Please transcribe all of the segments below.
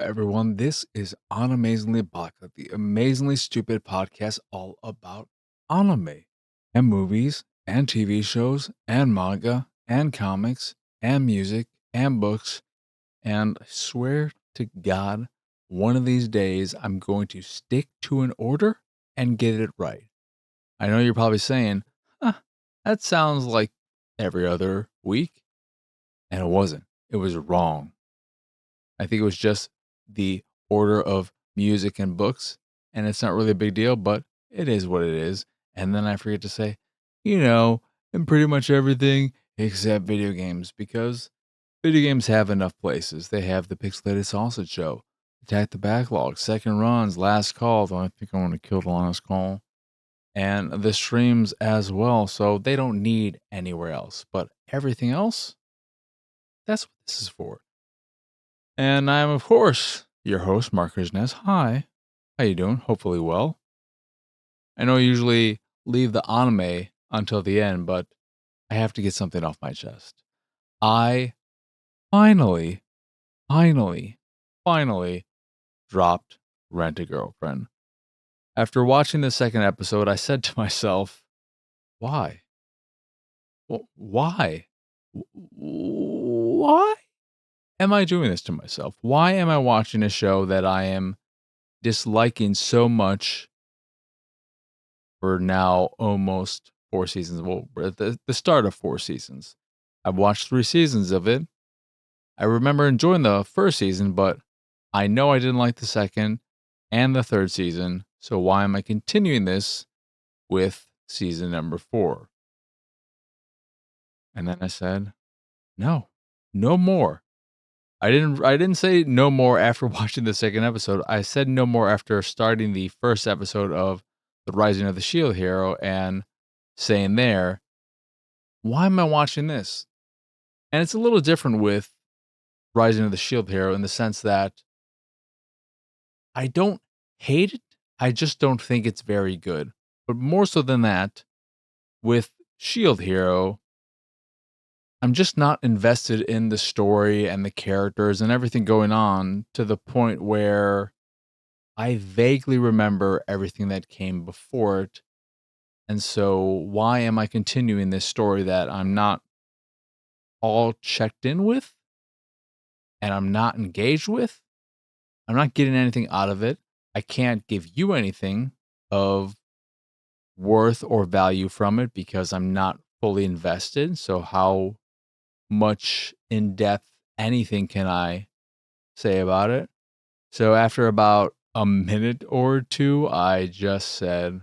everyone. This is Animezingly Baka, the amazingly stupid podcast all about anime and movies and TV shows and manga and comics and music and books. And I swear to God, one of these days I'm going to stick to an order and get it right. I know you're probably saying, that sounds like every other week. And it wasn't. It was wrong. I think it was just the order of music and books, and it's not really a big deal, but it is what it is. And then I forget to say, and pretty much everything except video games, because video games have enough places. They have the Pixelated Sausage Show, Attack the Backlog, Second Runs, Last Call, though I think I want to kill the last call, and the streams as well, so they don't need anywhere else. But everything else, that's what this is for. And I'm, of course, your host, Mark Krishnez. Hi. How you doing? Hopefully well. I know I usually leave the anime until the end, but I have to get something off my chest. I finally, finally dropped Rent a Girlfriend. After watching the second episode, I said to myself, why? Why? Why am I doing this to myself? Why am I watching a show that I am disliking so much for now almost 4 seasons? Well, we're at the start of 4 seasons. I've watched 3 seasons of it. I remember enjoying the first season, but I know I didn't like the second and the third season. So why am I continuing this with season number 4? And then I said, no more. I didn't say no more after watching the second episode. I said no more after starting the first episode of The Rising of the Shield Hero and saying there, why am I watching this? And it's a little different with Rising of the Shield Hero in the sense that I don't hate it. I just don't think it's very good. But more so than that, with Shield Hero, I'm just not invested in the story and the characters and everything going on to the point where I vaguely remember everything that came before it. And so why am I continuing this story that I'm not all checked in with and I'm not engaged with? I'm not getting anything out of it. I can't give you anything of worth or value from it because I'm not fully invested. So how much in depth anything can I say about it? So after about a minute or two, I just said,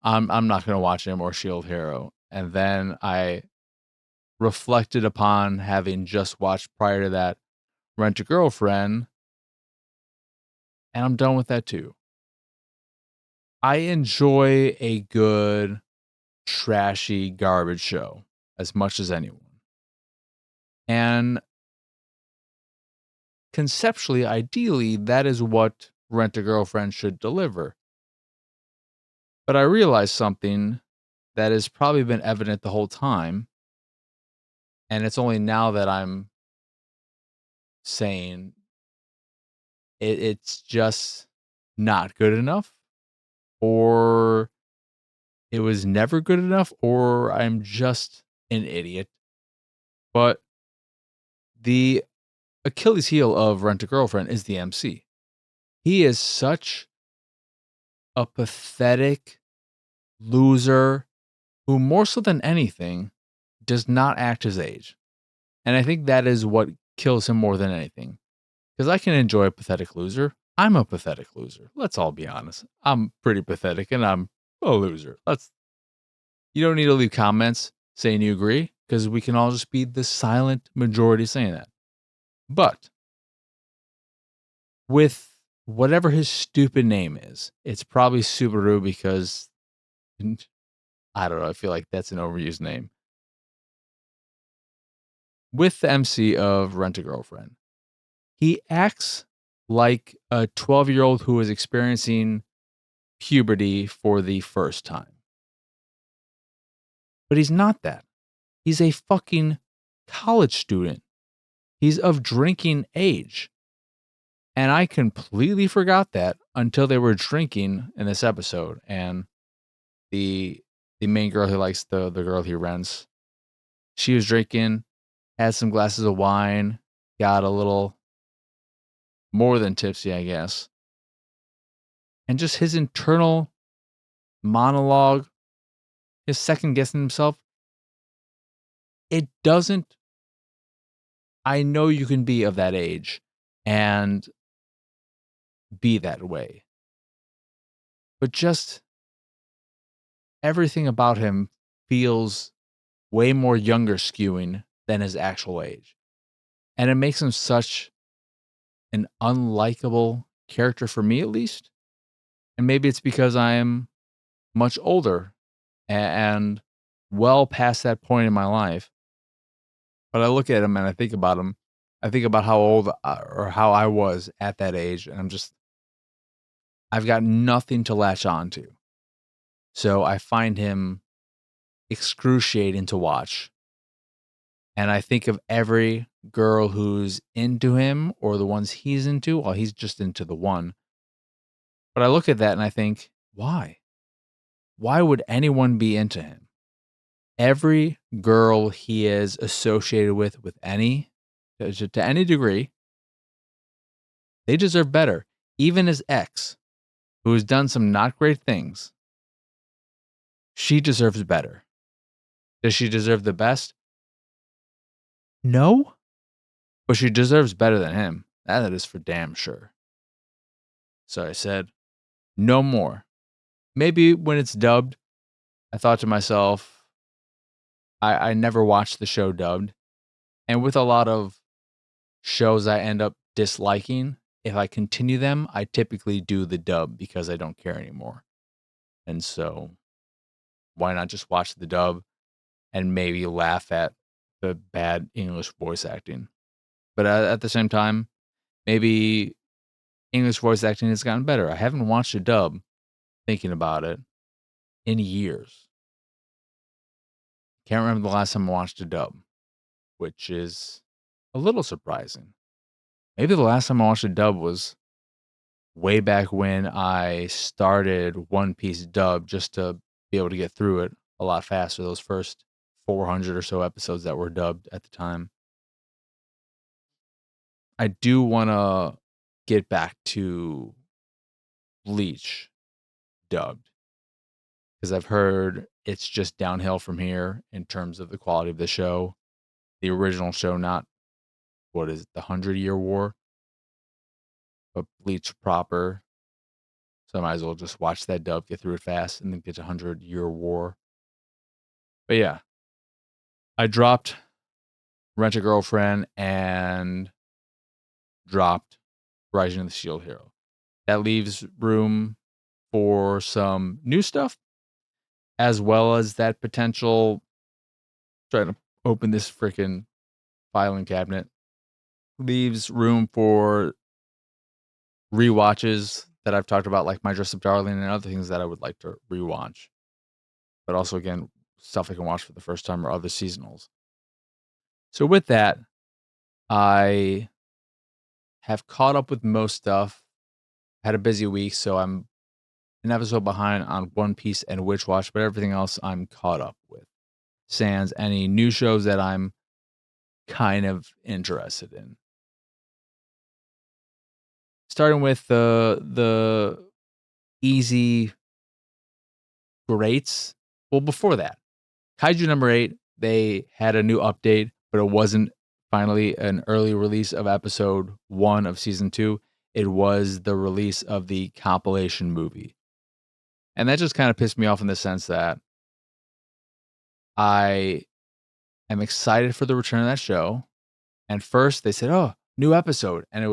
I'm not going to watch any more Shield Hero. And then I reflected upon having just watched prior to that Rent a Girlfriend, and I'm done with that too. I enjoy a good, trashy garbage show as much as anyone. And conceptually, ideally, that is what Rent a Girlfriend should deliver. But I realized something that has probably been evident the whole time. And it's only now that I'm saying it's just not good enough, or it was never good enough, or I'm just an idiot. But the Achilles heel of Rent a Girlfriend is the MC. He is such a pathetic loser who, more so than anything, does not act his age. And I think that is what kills him more than anything. Because I can enjoy a pathetic loser. I'm a pathetic loser. Let's all be honest. I'm pretty pathetic and I'm a loser. You don't need to leave comments saying you agree, because we can all just be the silent majority saying that. But with whatever his stupid name is, it's probably Subaru because I don't know. I feel like that's an overused name. With the MC of Rent a Girlfriend, he acts like a 12-year-old who is experiencing puberty for the first time. But he's not that. He's a fucking college student. He's of drinking age. And I completely forgot that until they were drinking in this episode, and the main girl who likes the girl he rents, she was drinking, had some glasses of wine, got a little more than tipsy, I guess. And just his internal monologue, his second guessing himself, it doesn't. I know you can be of that age and be that way, but just everything about him feels way more younger skewing than his actual age. And it makes him such an unlikable character for me, at least. And maybe it's because I am much older and well past that point in my life. But I look at him and I think about him. I think about how old or how I was at that age. And I've got nothing to latch on to. So I find him excruciating to watch. And I think of every girl who's into him or the ones he's into. Well, he's just into the one. But I look at that and I think, why? Why would anyone be into him? Every girl he is associated with any, to any degree, they deserve better. Even his ex, who has done some not great things, she deserves better. Does she deserve the best? No, but she deserves better than him. That is for damn sure. So I said, no more. Maybe when it's dubbed, I thought to myself, I never watched the show dubbed. And with a lot of shows I end up disliking, if I continue them, I typically do the dub because I don't care anymore. And so why not just watch the dub and maybe laugh at the bad English voice acting? But at the same time, maybe English voice acting has gotten better. I haven't watched a dub, thinking about it, in years. Can't remember the last time I watched a dub, which is a little surprising. Maybe the last time I watched a dub was way back when I started One Piece dub just to be able to get through it a lot faster. Those first 400 or so episodes that were dubbed at the time. I do want to get back to Bleach dubbed because I've heard it's just downhill from here in terms of the quality of the show. The original show, not what is it, the 100-Year War, but Bleach proper. So I might as well just watch that dub, get through it fast, and then get to 100-Year War. But yeah, I dropped Rent a Girlfriend and dropped Rising of the Shield Hero. That leaves room for some new stuff, as well as that potential. Trying to open this freaking filing cabinet. Leaves room for rewatches that I've talked about, like My Dress Up Darling and other things that I would like to rewatch. But also, again, stuff I can watch for the first time or other seasonals. So with that, I have caught up with most stuff. Had a busy week, so I'm an episode behind on One Piece and Witch Watch, but everything else I'm caught up with. Sans any new shows that I'm kind of interested in. Starting with the easy greats. Well, before that, Kaiju number 8, they had a new update, but it wasn't finally an early release of episode 1 of season 2. It was the release of the compilation movie. And that just kind of pissed me off in the sense that I am excited for the return of that show. And first they said, oh, new episode. And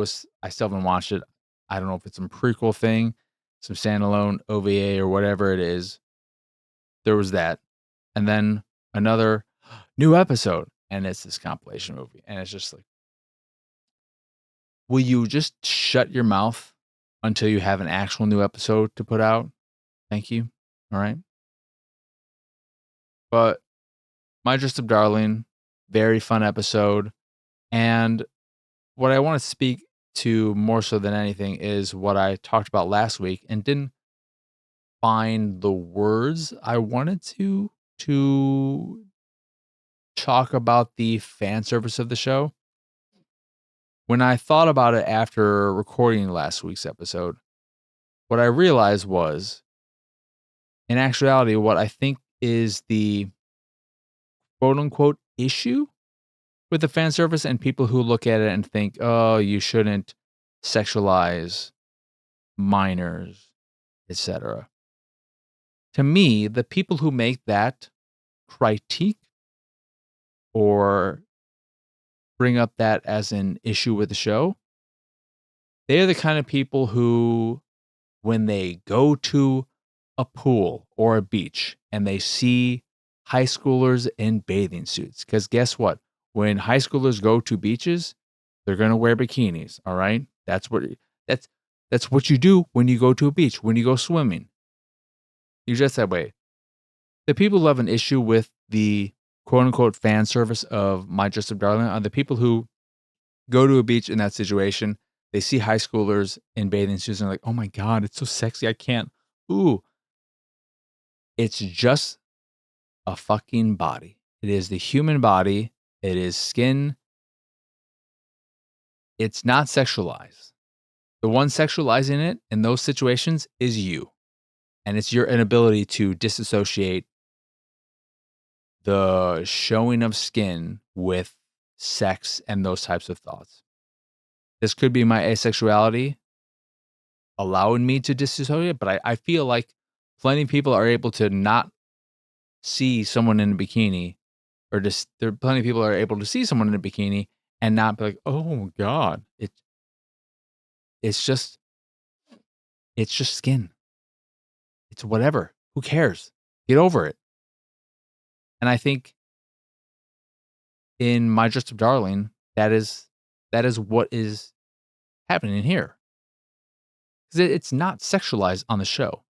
I still haven't watched it. I don't know if it's some prequel thing, some standalone OVA or whatever it is. There was that. And then another new episode. And it's this compilation movie. And it's just like, will you just shut your mouth until you have an actual new episode to put out? Thank you. All right. But My Dress Up Darling, very fun episode. And what I want to speak to more so than anything is what I talked about last week and didn't find the words I wanted to talk about the fan service of the show. When I thought about it after recording last week's episode, what I realized was, in actuality, what I think is the quote unquote issue with the fan service and people who look at it and think, oh, you shouldn't sexualize minors, etc. To me, the people who make that critique or bring up that as an issue with the show, they are the kind of people who, when they go to a pool or a beach and they see high schoolers in bathing suits, because guess what? When high schoolers go to beaches, they're going to wear bikinis. All right. That's, that's what you do when you go to a beach, when you go swimming. You just that way. The people who have an issue with the quote unquote fan service of My Just a Darling are the people who go to a beach in that situation. They see high schoolers in bathing suits and they're like, oh my God, it's so sexy. I can't. Ooh, it's just a fucking body. It is the human body. It is skin. It's not sexualized. The one sexualizing it in those situations is you. And it's your inability to disassociate the showing of skin with sex and those types of thoughts. This could be my asexuality allowing me to disassociate, but I feel like plenty of people are able to not see someone in a bikini, or just there are plenty of people are able to see someone in a bikini and not be like, oh God, it's just skin. It's whatever. Who cares? Get over it. And I think in My Just a Darling, that is what is happening here. Because it's not sexualized on the show.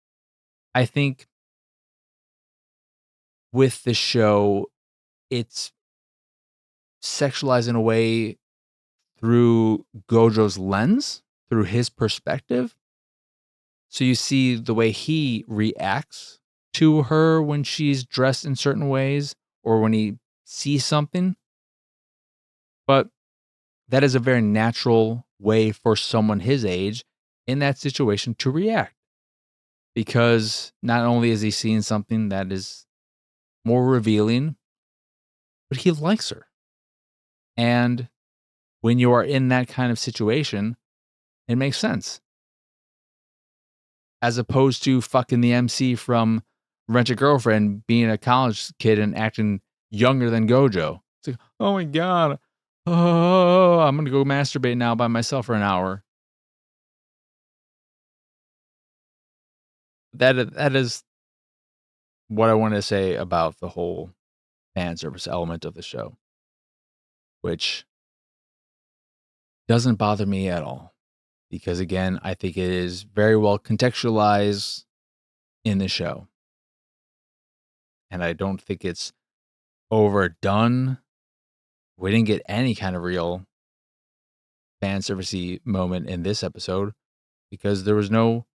I think with the show, it's sexualized in a way through Gojo's lens, through his perspective. So you see the way he reacts to her when she's dressed in certain ways or when he sees something. But that is a very natural way for someone his age in that situation to react. Because not only is he seeing something that is more revealing, but he likes her. And when you are in that kind of situation, it makes sense. As opposed to fucking the MC from Rent a Girlfriend being a college kid and acting younger than Gojo. It's like, oh my God. Oh, I'm going to go masturbate now by myself for an hour. That is what I want to say about the whole fan service element of the show, which doesn't bother me at all. Because again, I think it is very well contextualized in the show. And I don't think it's overdone. We didn't get any kind of real fan servicey moment in this episode because there was no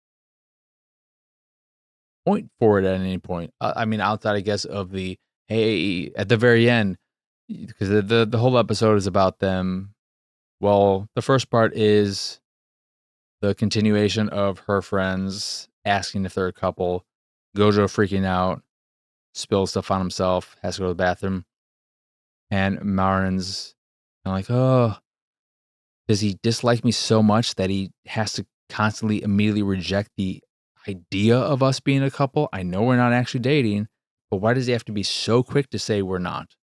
point for it at any point. I mean, outside, I guess, of the hey at the very end, because the whole episode is about them. Well, the first part is the continuation of her friends asking if they're a couple. Gojo freaking out, spills stuff on himself, has to go to the bathroom, and Marin's kind of like, oh, does he dislike me so much that he has to constantly immediately reject the idea of us being a couple? I know we're not actually dating, but why does he have to be so quick to say we're not?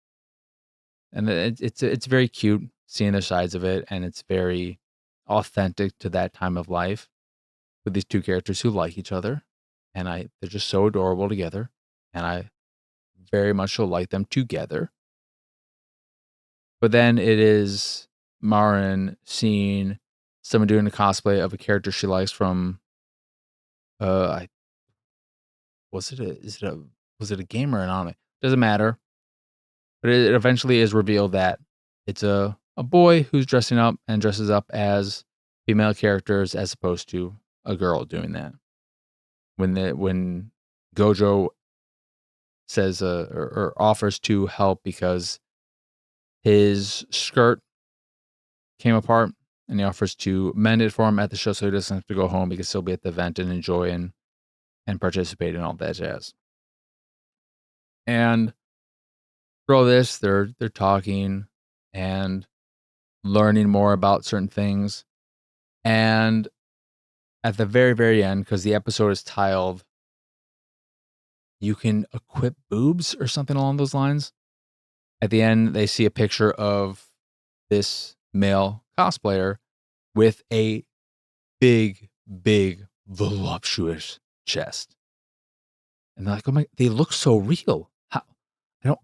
And it's very cute seeing their sides of it, and it's very authentic to that time of life with these two characters who like each other, and they're just so adorable together, and I very much so like them together. But then it is Marin seeing someone doing a cosplay of a character she likes from I was it a game or an anime? Doesn't matter. But it eventually is revealed that it's a boy who's dressing up and dresses up as female characters as opposed to a girl doing that. When Gojo says or offers to help because his skirt came apart, and he offers to mend it for him at the show so he doesn't have to go home. He can still be at the event and enjoy and participate in all that jazz. And through all this, they're talking and learning more about certain things. And at the very, very end, because the episode is titled "You Can Equip Boobs" or something along those lines. At the end, they see a picture of this male cosplayer with a big, big, voluptuous chest. And they're like, "Oh my, they look so real. How? I don't,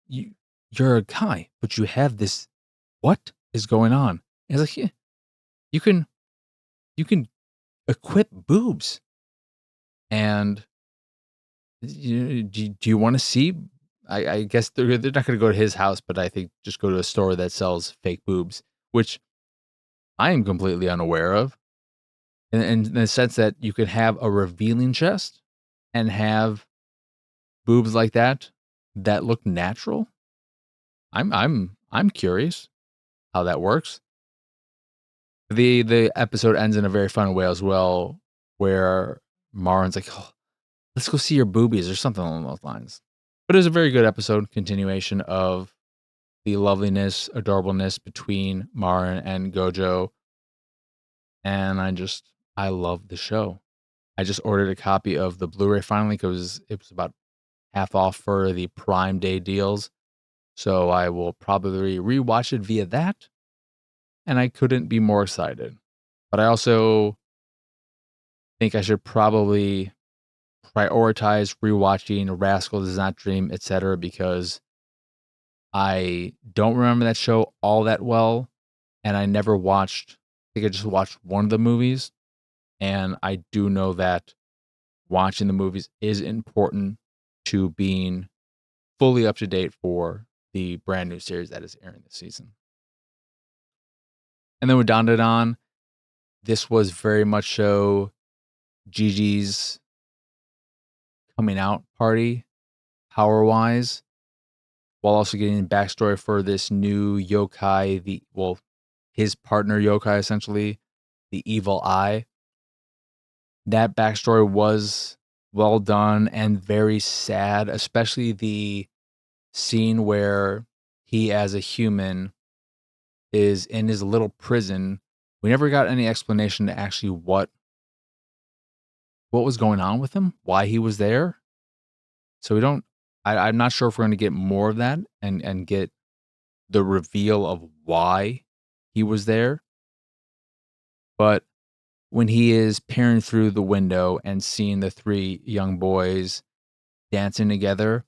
you, you're a guy, but you have this. What is going on?" And it's like, yeah, you can, you can equip boobs. And do you want to see? I guess they're not going to go to his house, but I think just go to a store that sells fake boobs, which I am completely unaware of. In the sense that you could have a revealing chest and have boobs like that look natural. I'm curious how that works. The episode ends in a very fun way as well, where Marin's like, "Oh, let's go see your boobies," or something along those lines. But it was a very good episode, continuation of the loveliness, adorableness between Marin and Gojo. And I love the show. I just ordered a copy of the Blu-ray finally because it was about half off for the Prime Day deals. So I will probably rewatch it via that. And I couldn't be more excited. But I also think I should probably prioritize rewatching Rascal Does Not Dream, etc., because I don't remember that show all that well. And I never watched, I think I just watched one of the movies. And I do know that watching the movies is important to being fully up to date for the brand new series that is airing this season. And then with Dandadan, this was very much so Gigi's coming out party, power wise, while also getting backstory for this new yokai, his partner yokai essentially, the Evil Eye. That backstory was well done and very sad, especially the scene where he, as a human, is in his little prison. We never got any explanation to actually what was going on with him, why he was there. So we don't. I'm not sure if we're going to get more of that and get the reveal of why he was there. But when he is peering through the window and seeing the three young boys dancing together,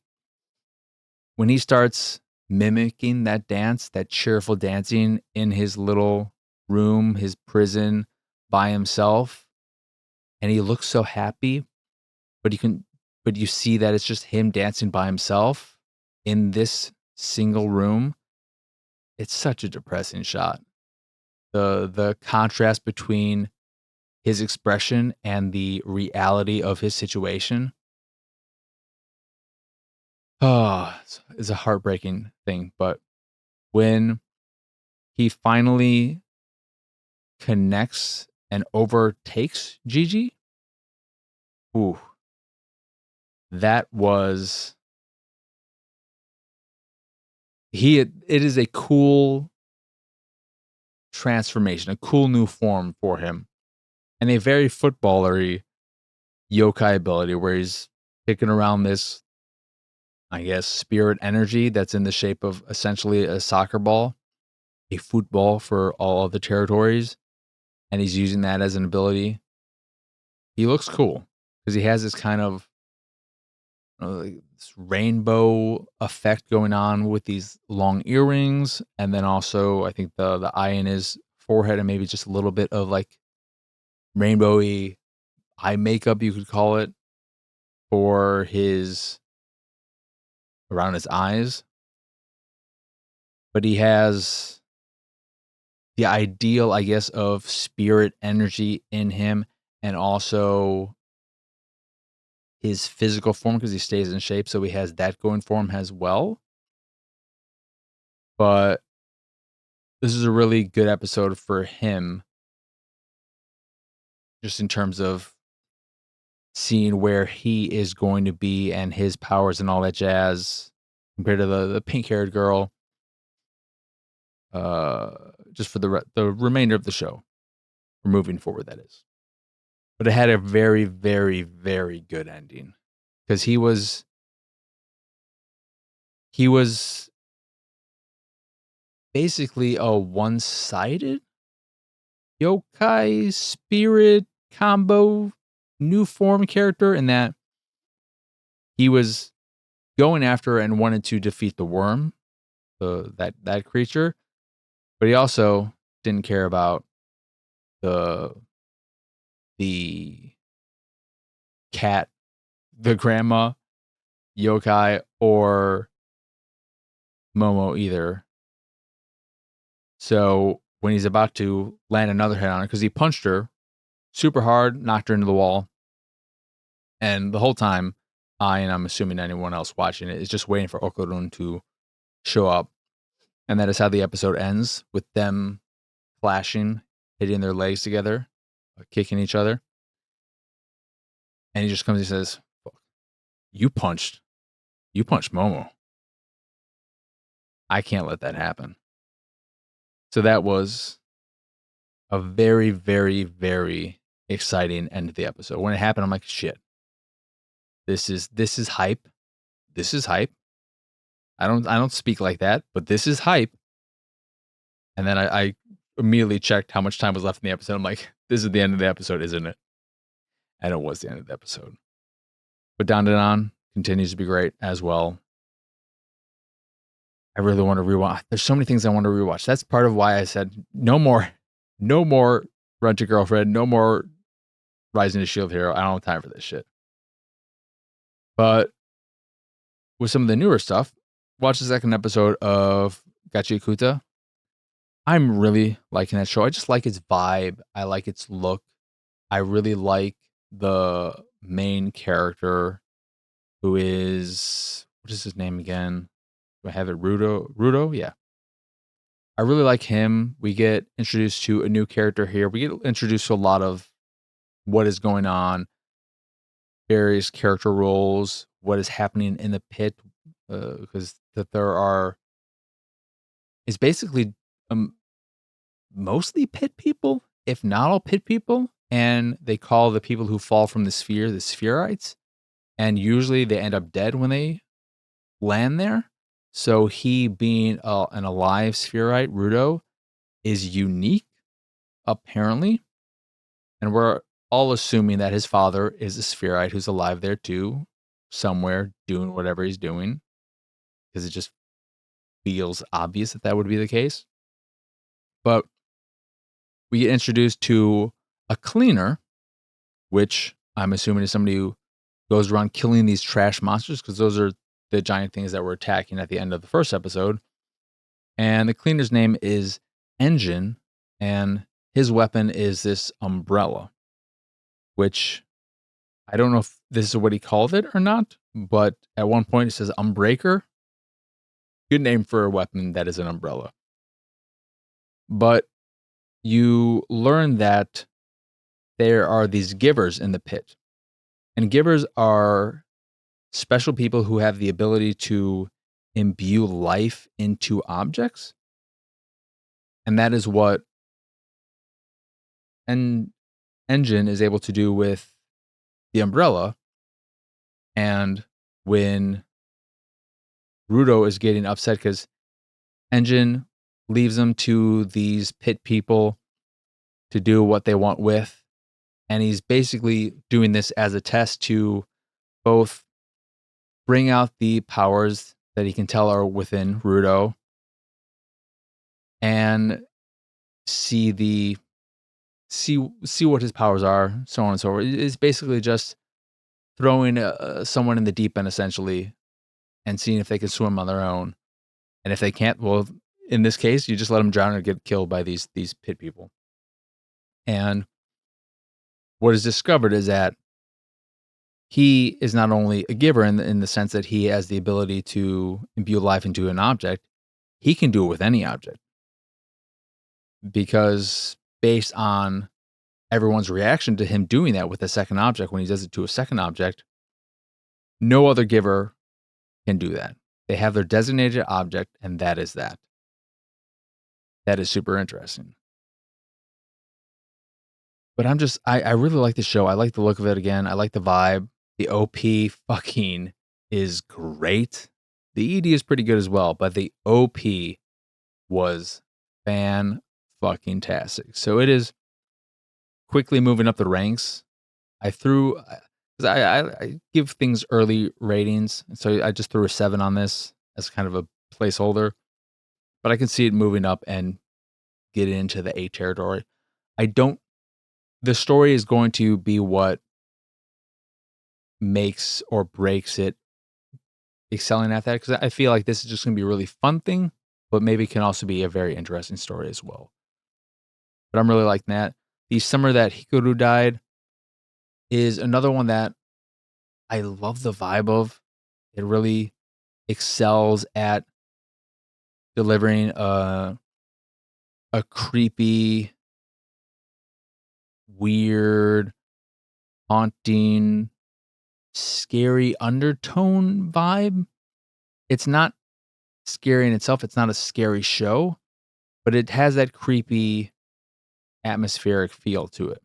when he starts mimicking that dance, that cheerful dancing in his little room, his prison by himself, and he looks so happy, but you see that it's just him dancing by himself in this single room. It's such a depressing shot. The contrast between his expression and the reality of his situation. Oh, it's a heartbreaking thing. But when he finally connects and overtakes Gigi, ooh, that was it is a cool transformation, a cool new form for him, and a very footballery yokai ability where he's kicking around this, I guess, spirit energy that's in the shape of essentially a soccer ball, a football for all of the territories, and he's using that as an ability. He looks cool because he has this kind of like this rainbow effect going on with these long earrings, and then also I think the eye in his forehead, and maybe just a little bit of like rainbowy eye makeup, you could call it, for his around his eyes. But he has the ideal, I guess, of spirit energy in him, and also his physical form because he stays in shape, so he has that going for him as well. But this is a really good episode for him, just in terms of seeing where he is going to be and his powers and all that jazz compared to the pink-haired girl. Just for the remainder of the show, or moving forward, that is. But it had a very, very, very good ending because he was basically a one-sided yokai spirit combo new form character in that he was going after and wanted to defeat the worm, that creature, but he also didn't care about the cat, the grandma yokai, or Momo either. So when he's about to land another hit on her, because he punched her super hard, knocked her into the wall, and the whole time, and I'm assuming anyone else watching it, is just waiting for Okurun to show up. And that is how the episode ends, with them clashing, hitting their legs together, kicking each other. And he just comes and says, You punched Momo. I can't let that happen. So that was a very, very, very exciting end to the episode. When it happened, I'm like, shit. This is hype. This is hype. I don't speak like that, but this is hype. And then I immediately checked how much time was left in the episode. I'm like, this is the end of the episode, isn't it? And it was the end of the episode. But Dan continues to be great as well. I really want to rewatch. There's so many things I want to rewatch. That's part of why I said no more Rent a Girlfriend, no more Rising to Shield Hero. I don't have time for this shit. But with some of the newer stuff, watch the second episode of Gachiakuta. I'm really liking that show. I just like its vibe. I like its look. I really like the main character, who is, what is his name again? Do I have it? Rudo? Yeah. I really like him. We get introduced to a new character here. We get introduced to a lot of what is going on, various character roles, what is happening in the pit, because it's basically mostly pit people, if not all pit people, and they call the people who fall from the sphere the spherites, and usually they end up dead when they land there. So he, being an alive spherite, Rudo, is unique, apparently, and we're all assuming that his father is a spherite who's alive there too, somewhere doing whatever he's doing, because it just feels obvious that that would be the case. But we get introduced to a cleaner, which I'm assuming is somebody who goes around killing these trash monsters, because those are the giant things that were attacking at the end of the first episode. And the cleaner's name is Engine, and his weapon is this umbrella, which I don't know if this is what he called it or not, but at one point it says Umbreaker. Good name for a weapon that is an umbrella. But you learn that there are these givers in the pit. And givers are special people who have the ability to imbue life into objects. And that is what an Engine is able to do with the umbrella. And when Rudo is getting upset because Engine leaves them to these pit people to do what they want with, and he's basically doing this as a test to both bring out the powers that he can tell are within Rudo and see what his powers are, so on and so forth. It's basically just throwing someone in the deep end, essentially, and seeing if they can swim on their own. And if they can't, well, in this case, you just let him drown or get killed by these pit people. And what is discovered is that he is not only a giver in the sense that he has the ability to imbue life into an object, he can do it with any object. Because based on everyone's reaction to him doing that with a second object, when he does it to a second object, no other giver can do that. They have their designated object, and that is that. That is super interesting. But I really like the show. I like the look of it again. I like the vibe. The OP fucking is great. The ED is pretty good as well, but the OP was fucking tastic. So it is quickly moving up the ranks. I give things early ratings, so I just threw a 7 on this as kind of a placeholder. But I can see it moving up and get into the 8 territory. The story is going to be what makes or breaks it excelling at that, because I feel like this is just going to be a really fun thing, but maybe can also be a very interesting story as well. But I'm really liking that. The summer that Hikaru died is another one that I love the vibe of. It really excels at delivering a creepy, weird, haunting, scary undertone vibe. It's not scary in itself. It's not a scary show, but it has that creepy, atmospheric feel to it.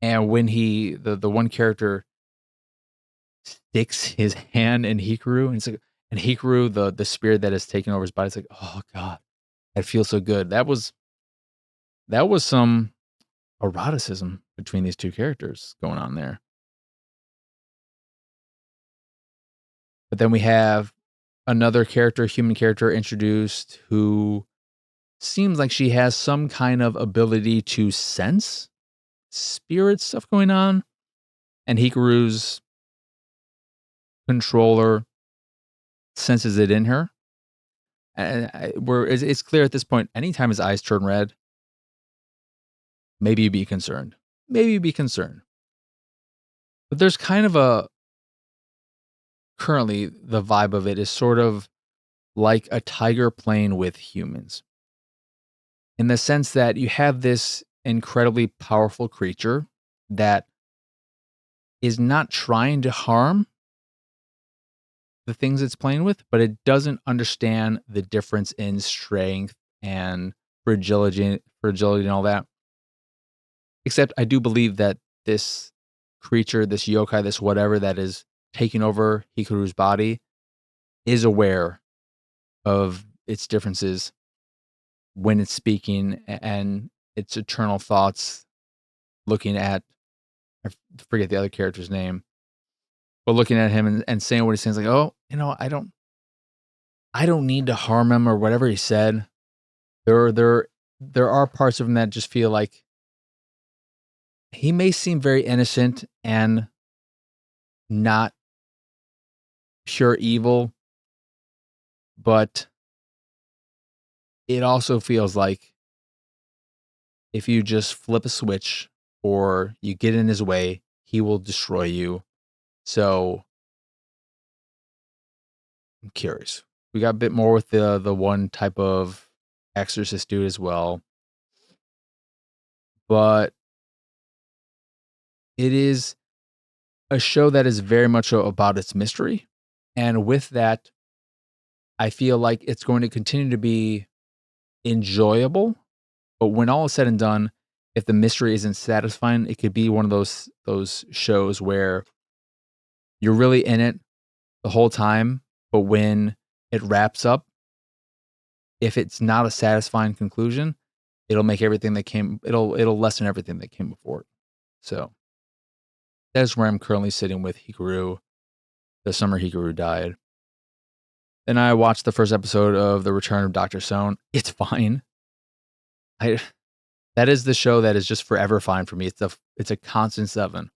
And when the one character sticks his hand in Hikaru, and it's like, and Hikaru, the spirit that has taken over his body, it's like, oh god, that feels so good. That was some eroticism between these two characters going on there. But then we have another character, human character introduced, who seems like she has some kind of ability to sense spirit stuff going on. And Hikaru's controller senses it in her. And it's clear at this point, anytime his eyes turn red, maybe be concerned. Maybe be concerned. But there's kind of currently the vibe of it is sort of like a tiger playing with humans. In the sense that you have this incredibly powerful creature that is not trying to harm the things it's playing with, but it doesn't understand the difference in strength and fragility and all that. Except I do believe that this creature, this yokai, this whatever that is taking over Hikaru's body is aware of its differences when it's speaking and its eternal thoughts looking at, I forget the other character's name, but looking at him and saying what he's saying, like, oh, I don't need to harm him or whatever he said. There are parts of him that just feel like he may seem very innocent and not pure evil, but it also feels like if you just flip a switch or you get in his way, he will destroy you. So I'm curious. We got a bit more with the one type of exorcist dude as well. But it is a show that is very much about its mystery. And with that, I feel like it's going to continue to be enjoyable. But when all is said and done, if the mystery isn't satisfying, it could be one of those shows where you're really in it the whole time, but when it wraps up, if it's not a satisfying conclusion, it'll make everything that it'll lessen everything that came before it. So that is where I'm currently sitting with Hikaru. The summer Hikaru died. Then I watched the first episode of The Return of Dr. Stone. It's fine. That is the show that is just forever fine for me. It's a constant 7.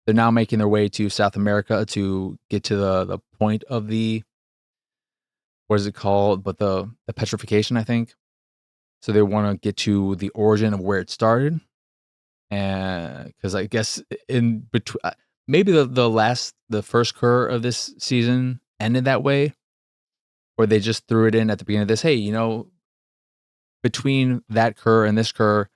They're now making their way to South America to get to the point of the what is it called? But the petrification, I think. So they want to get to the origin of where it started, and because I guess in between, maybe the first cur of this season ended that way, or they just threw it in at the beginning of this. Hey, between that cur and this cur,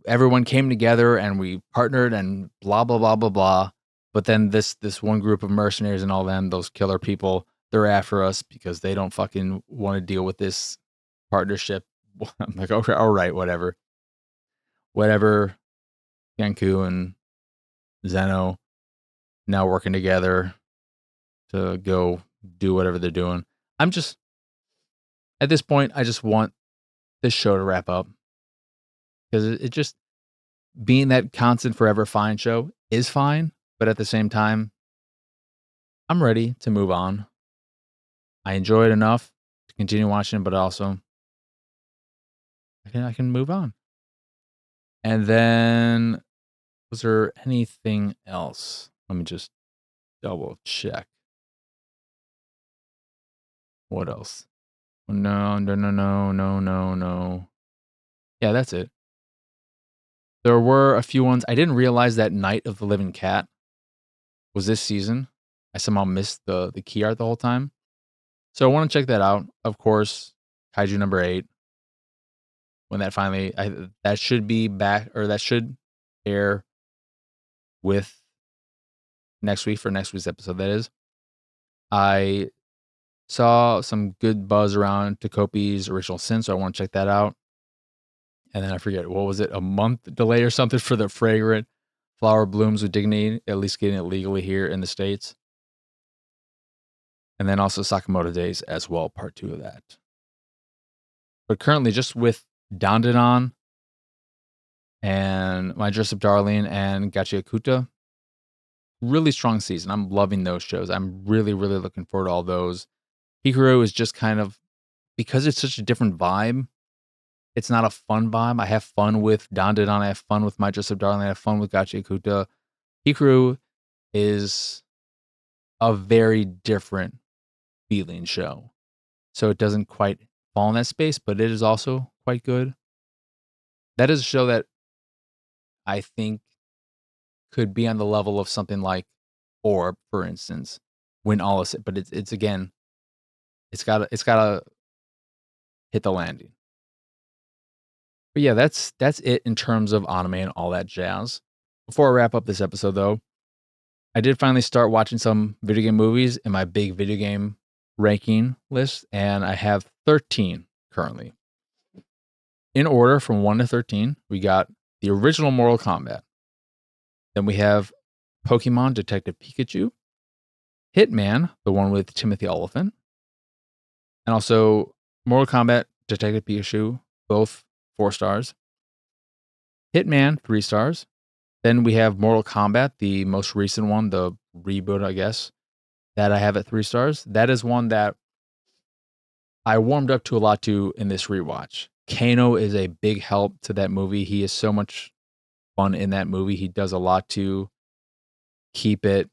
everyone came together and we partnered and blah blah blah blah blah. But then this one group of mercenaries and all them, those killer people, they're after us because they don't fucking want to deal with this partnership. I'm like, okay, all right, whatever. Yanku and Zeno now working together to go do whatever they're doing. I'm just at this point, I just want this show to wrap up because it just being that constant forever fine show is fine, but at the same time, I'm ready to move on. I enjoy it enough to continue watching, but also I can move on. And then was there anything else? Let me just double check. What else? No. Yeah, that's it. There were a few ones. I didn't realize that Night of the Living Cat was this season. I somehow missed the key art the whole time. So I want to check that out. Of course, Kaiju number 8. When that finally, that should be back, or that should air with next week for next week's episode. That is, I saw some good buzz around Takopi's Original Sin, so I want to check that out. And then I forget, what was it, a month delay or something for the Fragrant Flower Blooms with Dignity, at least getting it legally here in the States. And then also Sakamoto Days as well, part 2 of that. But currently, just with Dandadan and My Dress Up Darling and Gachiakuta, really strong season. I'm loving those shows. I'm really, really looking forward to all those. Hikaru is just kind of, because it's such a different vibe, it's not a fun vibe. I have fun with Dandadan. I have fun with My Dress Up Darling. I have fun with Gachiakuta. Hikaru is a very different feeling show. So it doesn't quite fall in that space, but it is also quite good. That is a show that I think could be on the level of something like Orb, for instance, when all is, but it's again, it's gotta hit the landing. But yeah, that's it in terms of anime and all that jazz. Before I wrap up this episode, though, I did finally start watching some video game movies in my big video game ranking list, and I have 13 currently. In order from 1 to 13, we got the original Mortal Kombat. Then we have Pokemon Detective Pikachu, Hitman, the one with Timothy Olyphant, and also Mortal Kombat Detective Pikachu, both 4 stars. Hitman, 3 stars. Then we have Mortal Kombat, the most recent one, the reboot, I guess, that I have at 3 stars. That is one that I warmed up to a lot to in this rewatch. Kano is a big help to that movie. He is so much fun in that movie. He does a lot to keep it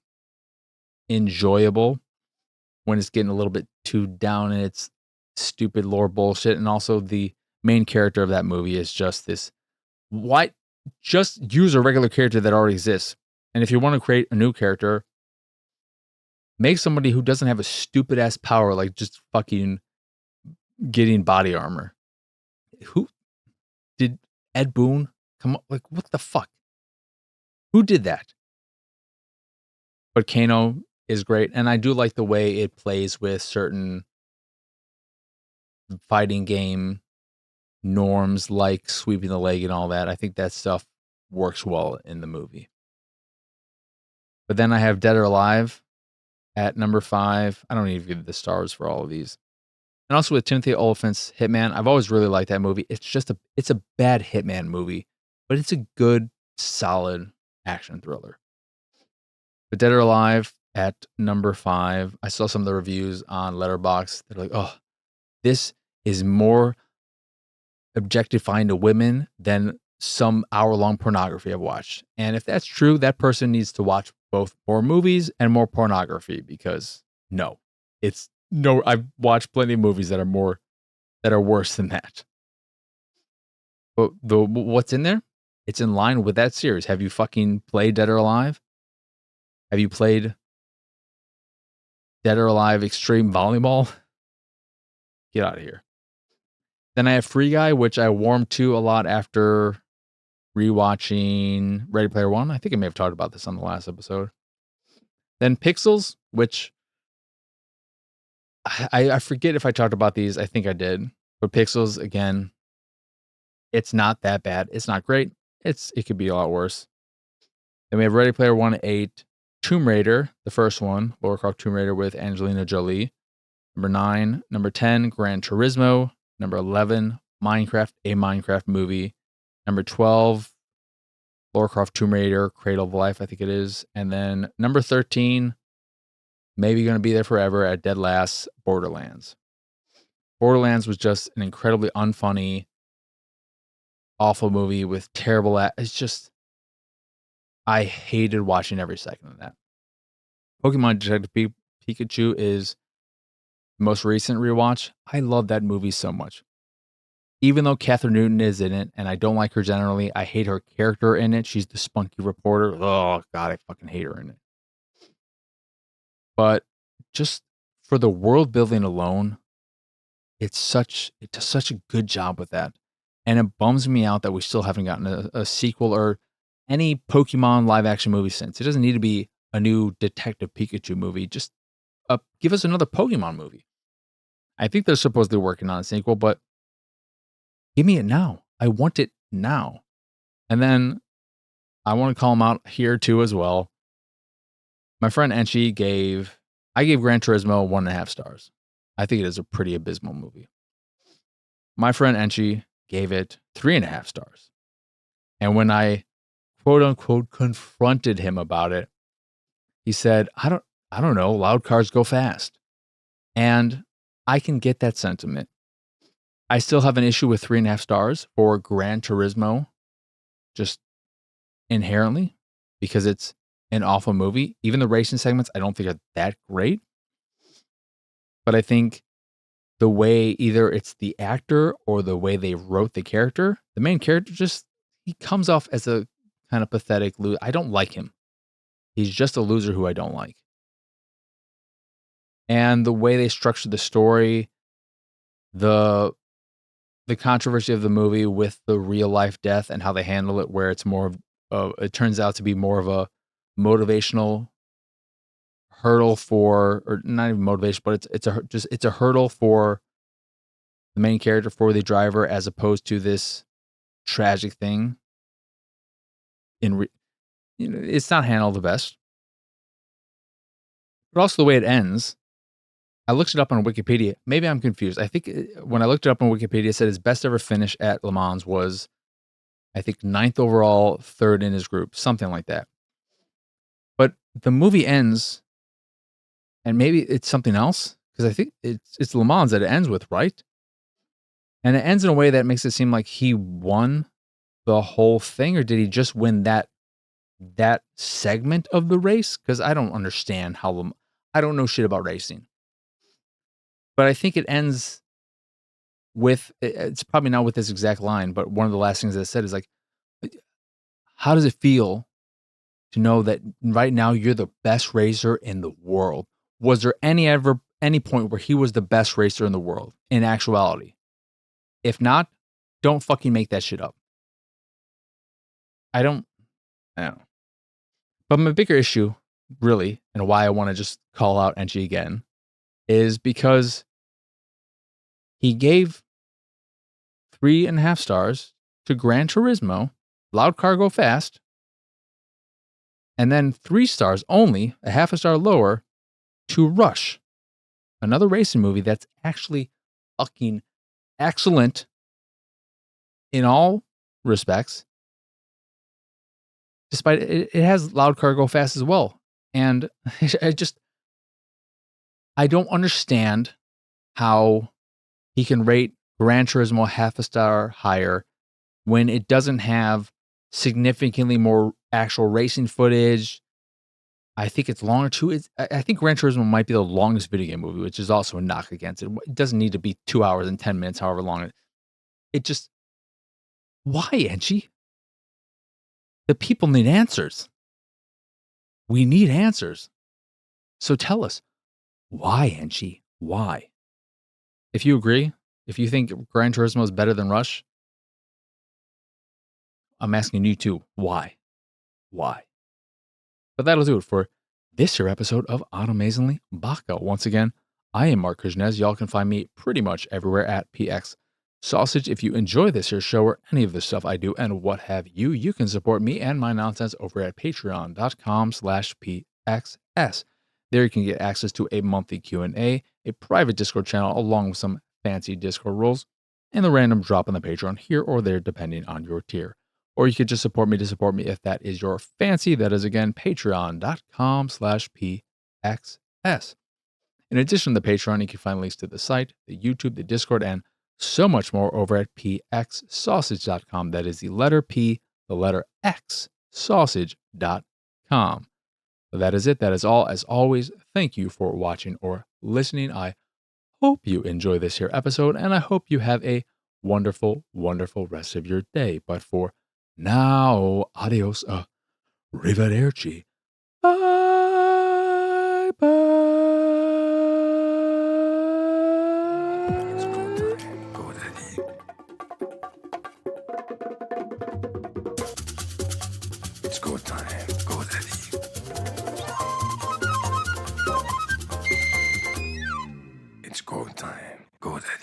enjoyable when it's getting a little bit too down in its stupid lore bullshit. And also the main character of that movie is just this, why just use a regular character that already exists. And if you want to create a new character, make somebody who doesn't have a stupid ass power, like just fucking getting body armor. Who did Ed Boon come up? Like, what the fuck? Who did that? But Kano is great. And I do like the way it plays with certain fighting game norms, like sweeping the leg and all that. I think that stuff works well in the movie. But then I have Dead or Alive at number 5. I don't even give the stars for all of these. And also with Timothy Olyphant's Hitman, I've always really liked that movie. It's a bad Hitman movie, but it's a good, solid action thriller. But Dead or Alive at number 5. I saw some of the reviews on Letterboxd. They're like, oh, this is more objectifying to women than some hour-long pornography I've watched. And if that's true, that person needs to watch both more movies and more pornography, because no, it's No, I've watched plenty of movies that are worse than that. But what's in there? It's in line with that series. Have you fucking played Dead or Alive? Have you played Dead or Alive Extreme Volleyball? Get out of here. Then I have Free Guy, which I warmed to a lot after rewatching Ready Player One. I think I may have talked about this on the last episode. Then Pixels, which I forget if I talked about these. I think I did. But Pixels, again, it's not that bad. It's not great. It could be a lot worse. Then we have Ready Player One 8, Tomb Raider, the first one, Lara Croft Tomb Raider with Angelina Jolie. Number 9, number 10, Gran Turismo. Number 11, Minecraft, a Minecraft movie. Number 12, Lara Croft Tomb Raider, Cradle of Life, I think it is. And then number 13, maybe going to be there forever at dead last, Borderlands. Borderlands was just an incredibly unfunny, awful movie with terrible. It's just, I hated watching every second of that. Pokemon Detective Pikachu is the most recent rewatch. I love that movie so much. Even though Catherine Newton is in it, and I don't like her generally, I hate her character in it. She's the spunky reporter. Oh, God, I fucking hate her in it. But just for the world building alone, it does such a good job with that. And it bums me out that we still haven't gotten a sequel or any Pokemon live action movie since. It doesn't need to be a new Detective Pikachu movie. Just give us another Pokemon movie. I think they're supposedly working on a sequel, but give me it now. I want it now. And then I want to call him out here too as well. My friend Enchi I gave Gran Turismo 1.5 stars. I think it is a pretty abysmal movie. My friend Enchi gave it 3.5 stars. And when I quote unquote confronted him about it, he said, I don't know, loud cars go fast. And I can get that sentiment. I still have an issue with 3.5 stars for Gran Turismo, just inherently, because it's an awful movie. Even the racing segments, I don't think are that great. But I think the way either it's the actor or the way they wrote the character, the main character he comes off as a kind of pathetic loser. I don't like him. He's just a loser who I don't like. And the way they structure the story, the controversy of the movie with the real life death and how they handle it, where it's more of, it turns out to be more of a motivational hurdle or not even motivation, but it's a hurdle for the main character, for the driver, as opposed to this tragic thing. It's not handled the best. But also the way it ends, I looked it up on Wikipedia. Maybe I'm confused. I think when I looked it up on Wikipedia, it said his best ever finish at Le Mans was, I think, 9th overall, 3rd in his group, something like that. But the movie ends, and maybe it's something else, because I think it's Le Mans that it ends with, right? And it ends in a way that makes it seem like he won the whole thing, or did he just win that segment of the race? Because I don't understand I don't know shit about racing. But I think it ends with, it's probably not with this exact line, but one of the last things that it said is like, how does it feel to know that right now you're the best racer in the world? Was there any point where he was the best racer in the world in actuality? If not, don't fucking make that shit up. I don't know. But my bigger issue, really, and why I want to just call out Enchi again, is because he gave 3.5 stars to Gran Turismo, Loud Car Go Fast, and then 3 stars only, a half a star lower, to Rush, another racing movie that's actually fucking excellent in all respects. Despite it has Loud Car Go Fast as well. And I don't understand how he can rate Gran Turismo half a star higher when it doesn't have significantly more actual racing footage. I think it's longer too. I think Gran Turismo might be the longest video game movie, which is also a knock against it. It doesn't need to be 2 hours and 10 minutes, however long it just why, Angie? The people need answers. We need answers. So tell us, why, Angie? Why? If you agree, if you think Gran Turismo is better than Rush, I'm asking you too, why? Why? But that'll do it for this here episode of Animezingly Baka. Once again, I am Mark Kuznez. Y'all can find me pretty much everywhere at PX Sausage. If you enjoy this here show or any of the stuff I do and what have you, you can support me and my nonsense over at patreon.com/PXS. There you can get access to a monthly Q&A, a private Discord channel along with some fancy Discord rules, and the random drop on the Patreon here or there depending on your tier. Or you could just support me to support me if that is your fancy. That is, again, patreon.com/PXS. In addition to the Patreon, you can find links to the site, the YouTube, the Discord, and so much more over at pxsausage.com. That is the letter P, the letter X, sausage.com. But that is it. That is all. As always, thank you for watching or listening. I hope you enjoy this here episode, and I hope you have a wonderful, wonderful rest of your day. But for now, adios, arrivederci, bye bye. It's go time, go daddy. It's go time, go daddy.